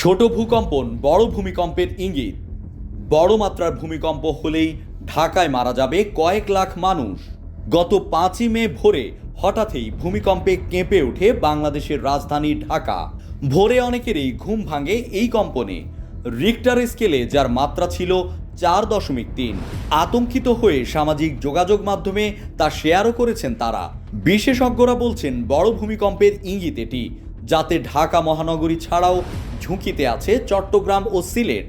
ছোট ভূকম্পন বড় ভূমিকম্পের ইঙ্গিত। বড় মাত্রার ভূমিকম্প হলেই ঢাকায় মারা যাবে কয়েক লাখ মানুষ। গত 5ই মে ভোরে হঠাৎই ভূমিকম্পে কেঁপে ওঠে বাংলাদেশের রাজধানী ঢাকা। ভোরে অনেকেরই ঘুম ভাঙে এই কম্পনে। রিক্টার স্কেলে যার মাত্রা ছিল 4.3। আতঙ্কিত হয়ে সামাজিক যোগাযোগ মাধ্যমে তা শেয়ারও করেছেন তারা। বিশেষজ্ঞরা বলছেন বড় ভূমিকম্পের ইঙ্গিত এটি, যাতে ঢাকা মহানগরী ছাড়াও ঝুঁকিতে আছে চট্টগ্রাম ও সিলেট।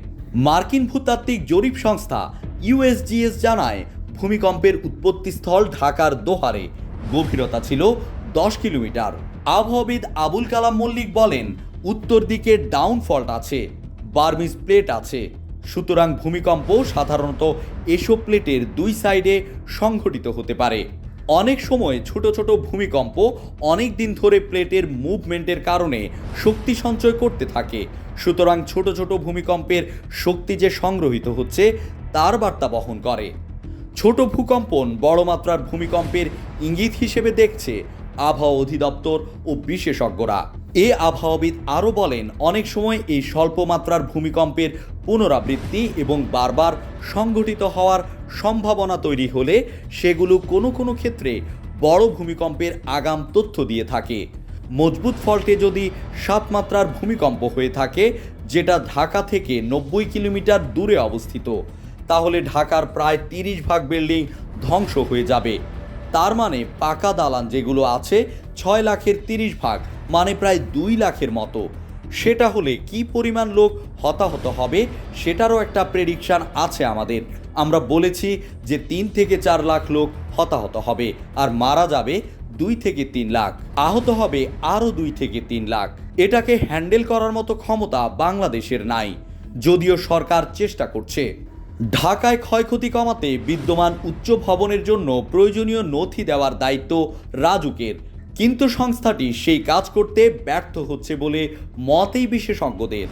মার্কিন ভূতাত্ত্বিক জরিপ সংস্থা ইউএসজিএস জানায়, ভূমিকম্পের উৎপত্তিস্থল ঢাকার দোহারে, গভীরতা ছিল 10 কিলোমিটার। আবহাওয়াবিদ আবুল কালাম মল্লিক বলেন, উত্তর দিকে ডাউন ফল্ট আছে, বার্মিজ প্লেট আছে, সুতরাং ভূমিকম্প সাধারণত এসব প্লেটের দুই সাইডে সংঘটিত হতে পারে। অনেক সময় ছোট ছোট ভূমিকম্প অনেক দিন ধরে প্লেটের মুভমেন্টের কারণে শক্তি সঞ্চয় করতে থাকে। সুতরাং ছোট ছোট ভূমিকম্পের শক্তি যে সংগ্রহীত হচ্ছে তার বার্তা বহন করে। ছোট ভূকম্পন বড় মাত্রার ভূমিকম্পের ইঙ্গিত হিসেবে দেখছে আবহাওয়া অধিদপ্তর ও বিশেষজ্ঞরা। এ আবহাওয়াবিদ আরও বলেন, অনেক সময় এই স্বল্প মাত্রার ভূমিকম্পের পুনরাবৃত্তি এবং বারবার সংঘটিত হওয়ার সম্ভাবনা তৈরি হলে সেগুলো কোনো কোনো ক্ষেত্রে বড় ভূমিকম্পের আগাম তথ্য দিয়ে থাকে। মজবুত ফল্টে যদি 7 মাত্রার ভূমিকম্প হয়ে থাকে, যেটা ঢাকা থেকে 90 কিলোমিটার দূরে অবস্থিত, তাহলে ঢাকার প্রায় 30 ভাগ বিল্ডিং ধ্বংস হয়ে যাবে। তার মানে পাকা দালান যেগুলো আছে 6 লাখের 30 ভাগ, মানে প্রায় 2 লাখের মতো। সেটা হলে কি পরিমাণ লোক হতাহত হবে সেটারও একটা প্রেডিকশন আছে আমাদের। আমরা বলেছি যে 3 থেকে 4 লাখ লোক হতাহত হবে, আর মারা যাবে 2 থেকে 3 লাখ, আহত হবে আরও 2 থেকে 3 লাখ। এটাকে হ্যান্ডেল করার মতো ক্ষমতা বাংলাদেশের নাই, যদিও সরকার চেষ্টা করছে। ঢাকায় ক্ষয়ক্ষতি কমাতে বিদ্যমান উচ্চ ভবনের জন্য প্রয়োজনীয় নথি দেওয়ার দায়িত্ব রাজুকের, কিন্তু সংস্থাটি সেই কাজ করতে ব্যর্থ হচ্ছে বলে মত এই বিশেষজ্ঞদের।